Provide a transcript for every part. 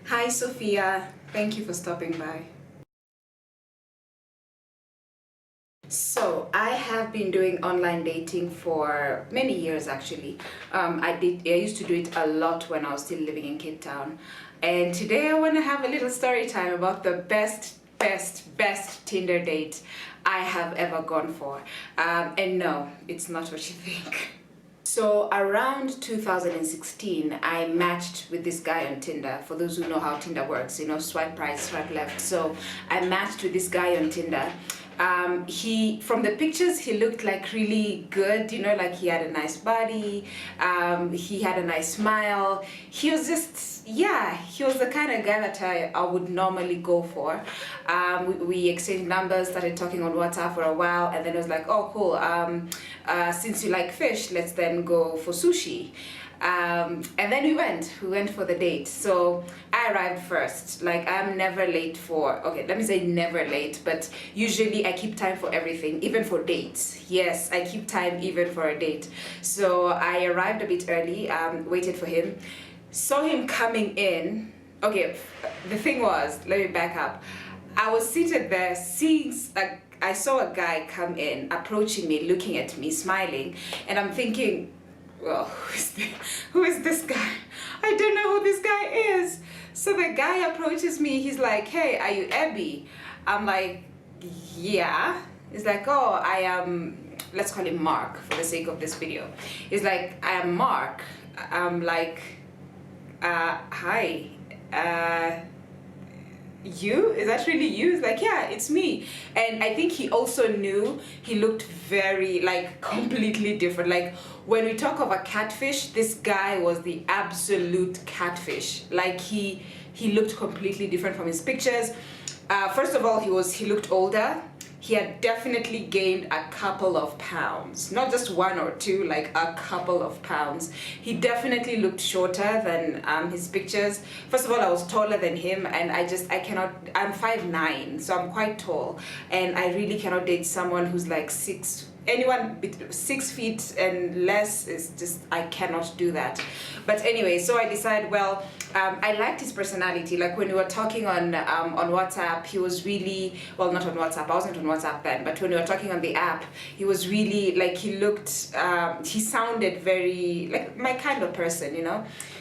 Hi Sophia, thank you for stopping by. So I have been doing online dating for many years actually. I used to do it a lot when I was still living in Cape Town. And today I want to have a little story time about the best Tinder date I have ever gone for. And no, it's not what you think. So around 2016, I matched with this guy on Tinder. For those who know how Tinder works, swipe right, swipe left. So I matched with this guy on Tinder. From the pictures, he looked like really good, like he had a nice body, he had a nice smile. He was just, yeah, he was the kind of guy that I would normally go for. We exchanged numbers, started talking on WhatsApp for a while, and then it was like, oh, cool, since you like fish, let's then go for sushi. And then we went for the date. So I arrived first. Like, I'm never late for, okay, let me say never late, but usually I keep time for everything, even for dates. Yes, I keep time even for a date. So I arrived a bit early, waited for him, saw him coming in. Okay, the thing was, let me back up. I was seated there seeing, I saw a guy come in, approaching me, looking at me, smiling, and I'm thinking, well, who is this guy? I don't know who this guy is. So the guy approaches me, he's like, hey, are you Abby? I'm like, yeah. He's like, oh, I am, let's call him Mark for the sake of this video. He's like, I am Mark. I'm like, hi. You? Is that really you? He's like, yeah, it's me. And I think he also knew he looked very, like, completely different. Like, when we talk of a catfish, this guy was the absolute catfish. Like, he looked completely different from his pictures. First of all, he looked older. He had definitely gained a couple of pounds, not just one or two, like a couple of pounds. He definitely looked shorter than his pictures. First of all, I was taller than him, and I'm 5'9", so I'm quite tall, and I really cannot date someone who's like anyone 6 feet and less is just, I cannot do that. But anyway, so I decided, well, I liked his personality. Like, when we were talking on WhatsApp, he was really, well, not on WhatsApp, I wasn't on WhatsApp then, but when we were talking on the app, he was really, like, he sounded very, like, my kind of person,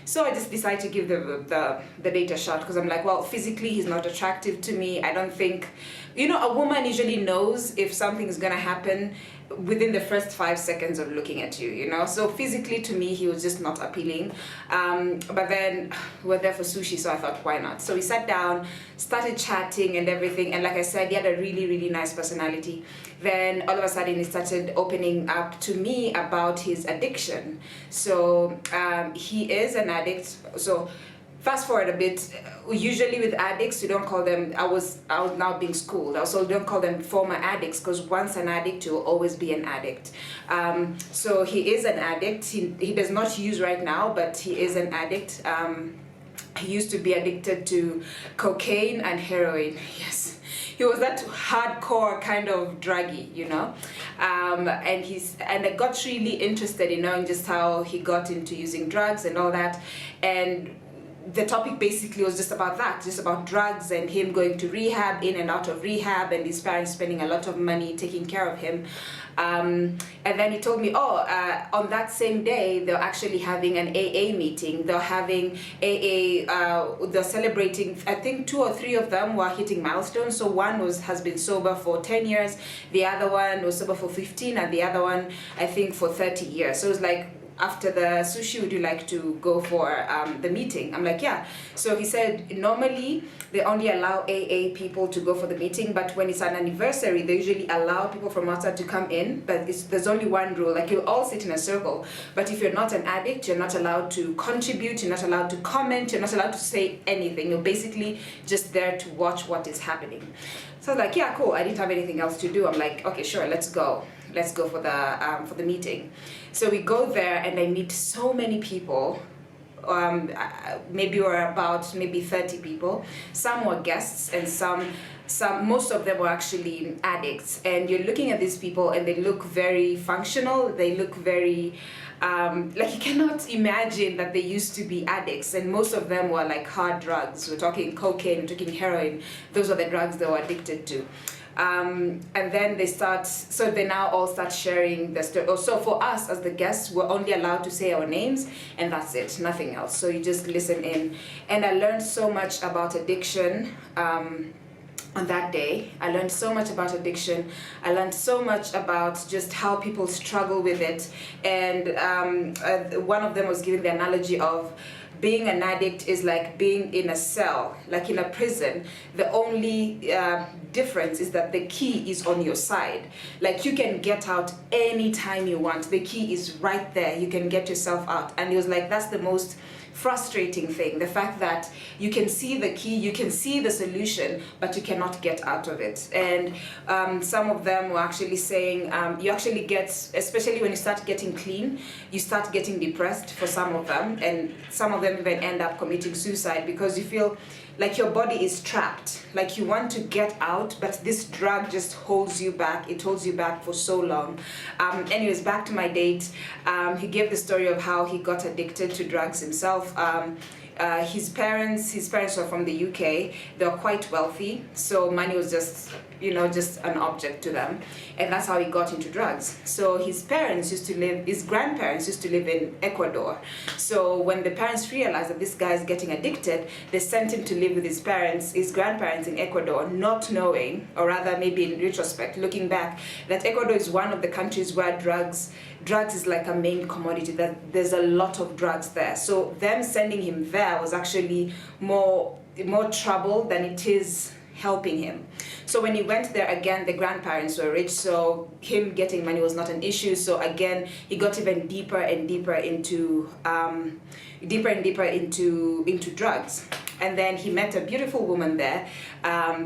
So I just decided to give the date a shot, because I'm like, well, physically he's not attractive to me. I don't think, a woman usually knows if something is gonna happen within the first 5 seconds of looking at you, So physically, to me, he was just not appealing. But then we were there for sushi, so I thought, why not? So we sat down, started chatting and everything, and like I said, he had a really, really nice personality. Then all of a sudden he started opening up to me about his addiction. So he is an addict. So fast forward a bit, usually with addicts, you don't call them, I was now being schooled, also don't call them former addicts, because once an addict, you'll always be an addict. So he is an addict. He does not use right now, but he is an addict. He used to be addicted to cocaine and heroin, yes. He was that hardcore kind of druggie, and I got really interested in knowing just how he got into using drugs and all that. And the topic basically was just about that, just about drugs and him going to rehab, in and out of rehab, and his parents spending a lot of money taking care of him. And then he told me, on that same day, they're actually having an AA meeting. They're having AA, they're celebrating, I think 2 or 3 of them were hitting milestones. So one has been sober for 10 years, the other one was sober for 15, and the other one, I think, for 30 years. So it was like, after the sushi, would you like to go for the meeting? I'm like, yeah. So he said, normally they only allow AA people to go for the meeting, but when it's an anniversary, they usually allow people from outside to come in, but there's only one rule, like, you all sit in a circle. But if you're not an addict, you're not allowed to contribute, you're not allowed to comment, you're not allowed to say anything. You're basically just there to watch what is happening. So I was like, yeah, cool. I didn't have anything else to do. I'm like, okay, sure, let's go for the meeting. So we go there, and I meet so many people maybe were about maybe 30 people. Some were guests, and most of them were actually addicts. And you're looking at these people, and they look very functional. They look very like you cannot imagine that they used to be addicts, and most of them were like hard drugs. We're talking cocaine, we're talking heroin. Those are the drugs they were addicted to. And then they now all start sharing the story. So for us as the guests, we're only allowed to say our names, and that's it, nothing else. So you just listen in. And I learned so much about addiction on that day. I learned so much about addiction. I learned so much about just how people struggle with it. And one of them was giving the analogy of being an addict is like being in a cell, like in a prison. The only difference is that the key is on your side. Like you can get out anytime you want. The key is right there. You can get yourself out. And he was like, that's the most frustrating thing, the fact that you can see the key, you can see the solution, but you cannot get out of it. And some of them were actually saying you actually get, especially when you start getting clean, you start getting depressed for some of them, and some of them even end up committing suicide because you feel like your body is trapped, like you want to get out, but this drug just holds you back. It holds you back for so long. Anyways, back to my date. He gave the story of how he got addicted to drugs himself. His parents were from the UK. They were quite wealthy, so money was just an object to them, and that's how he got into drugs. So his grandparents used to live in Ecuador. So when the parents realized that this guy is getting addicted, they sent him to live with his grandparents in Ecuador, not knowing, or rather maybe in retrospect, looking back, that Ecuador is one of the countries where drugs is like a main commodity, that there's a lot of drugs there. So them sending him there was actually more trouble than it is helping him. So when he went there, again, the grandparents were rich, so him getting money was not an issue. So again, he got even deeper and deeper into drugs. And then he met a beautiful woman there.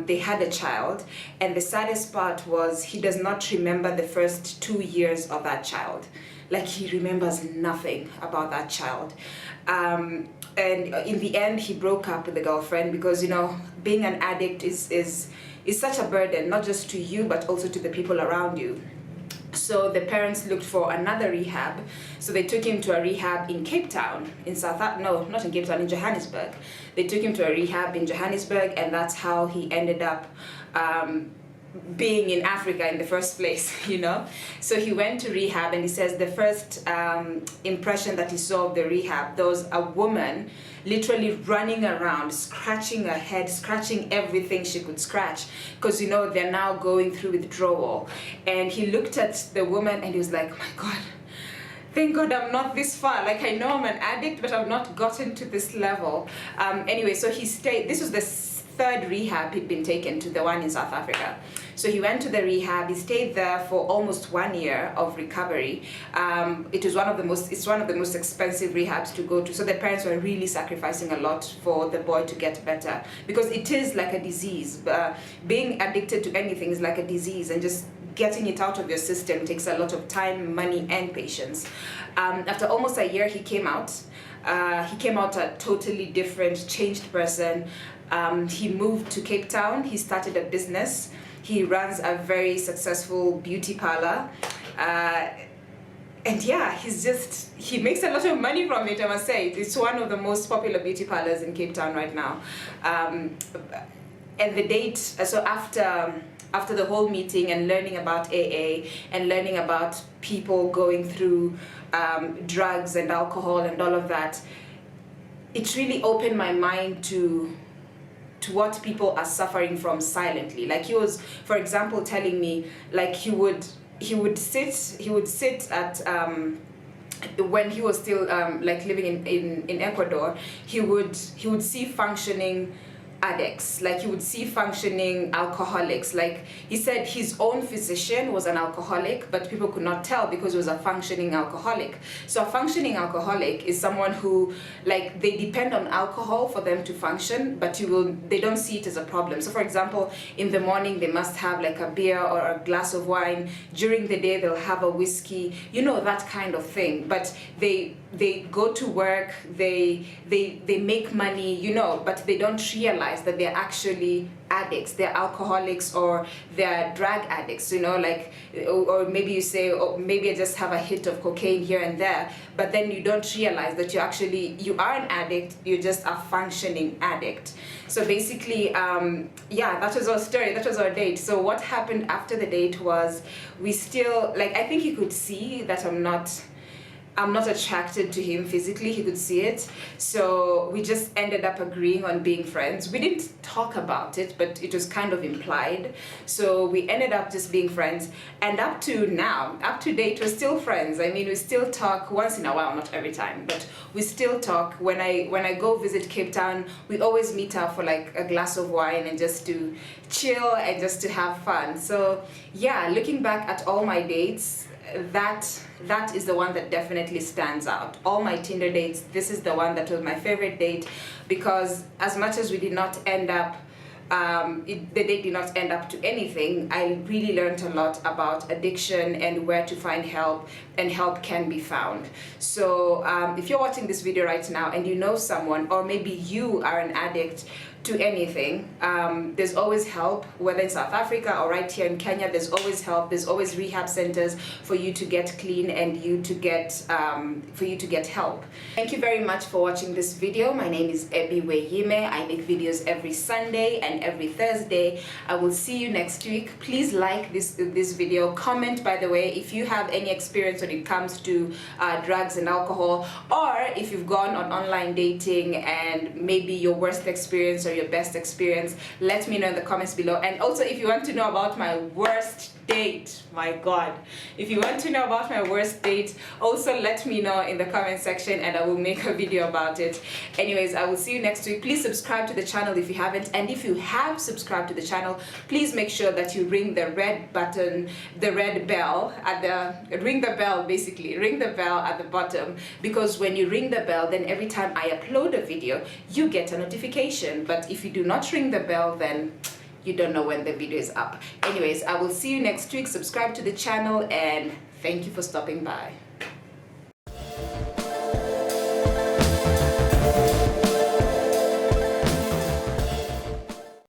They had a child, and the saddest part was he does not remember the first 2 years of that child. Like he remembers nothing about that child. And in the end, he broke up with the girlfriend because, being an addict is such a burden, not just to you, but also to the people around you. So the parents looked for another rehab. So they took him to a rehab in Cape Town, in Johannesburg. They took him to a rehab in Johannesburg, and that's how he ended up being in Africa in the first place, So he went to rehab, and he says the first impression that he saw of the rehab, there was a woman literally running around, scratching her head, scratching everything she could scratch, because they're now going through withdrawal. And he looked at the woman and he was like, oh my God, thank God I'm not this far. Like, I know I'm an addict, but I've not gotten to this level. Anyway, so he stayed. This was the third rehab he'd been taken to, the one in South Africa. So he went to the rehab. He stayed there for almost 1 year of recovery. It's one of the most expensive rehabs to go to. So the parents were really sacrificing a lot for the boy to get better, because it is like a disease. Being addicted to anything is like a disease, and just getting it out of your system takes a lot of time, money, and patience. After almost a year, he came out. He came out a totally different, changed person. He moved to Cape Town. He started a business. He runs a very successful beauty parlor. And yeah, he makes a lot of money from it, I must say. It's one of the most popular beauty parlors in Cape Town right now. And the date, so after the whole meeting and learning about AA and learning about people going through drugs and alcohol and all of that, it really opened my mind to what people are suffering from silently. Like he was, for example, telling me, like he would sit at when he was still like living in Ecuador, he would see functioning addicts, like he would see functioning alcoholics. Like he said, his own physician was an alcoholic, but people could not tell because he was a functioning alcoholic. So a functioning alcoholic is someone who, like, they depend on alcohol for them to function, but they don't see it as a problem. So for example, in the morning they must have like a beer or a glass of wine. During the day they'll have a whiskey, that kind of thing. But they go to work, they make money, you know, but they don't realize that they're actually addicts, they're alcoholics, or they're drug addicts, you know, like, or maybe you say, oh, maybe I just have a hit of cocaine here and there, but then you don't realize that you are an addict, you're just a functioning addict. So basically, yeah, that was our story, that was our date. So what happened after the date was, we still, like, I think he could see that I'm not attracted to him physically, he could see it. So we just ended up agreeing on being friends. We didn't talk about it, but it was kind of implied. So we ended up just being friends. And up to now, up to date, we're still friends. I mean, we still talk once in a while, not every time, but we still talk. When I go visit Cape Town, we always meet up for like a glass of wine and just to chill and just to have fun. So yeah, looking back at all my dates, that is the one that definitely stands out. All my Tinder dates, this is the one that was my favorite date, because as much as we did not end up, the date did not end up to anything, I really learned a lot about addiction and where to find help, and help can be found. So if you're watching this video right now and you know someone, or maybe you are an addict to anything, there's always help, whether in South Africa or right here in Kenya, there's always help, there's always rehab centers for you to get clean and you to get help. Thank you very much for watching this video. My name is Ebi Weyime. I make videos every Sunday and every Thursday. I will see you next week. Please like this video. Comment, by the way, if you have any experience when it comes to drugs and alcohol, or if you've gone on online dating and maybe your worst experience or your best experience, let me know in the comments below. And also, if you want to know about my worst date, my god, if you want to know about my worst date, also let me know in the comment section and I will make a video about it. Anyways, I will see you next week. Please subscribe to the channel if you haven't, and if you have subscribed to the channel, please make sure that you ring the red button, the red bell at the, ring the bell at the bottom, because when you ring the bell, then every time I upload a video, you get a notification. But if you do not ring the bell, then you don't know when the video is up. Anyways, I will see you next week. Subscribe to the channel and thank you for stopping by.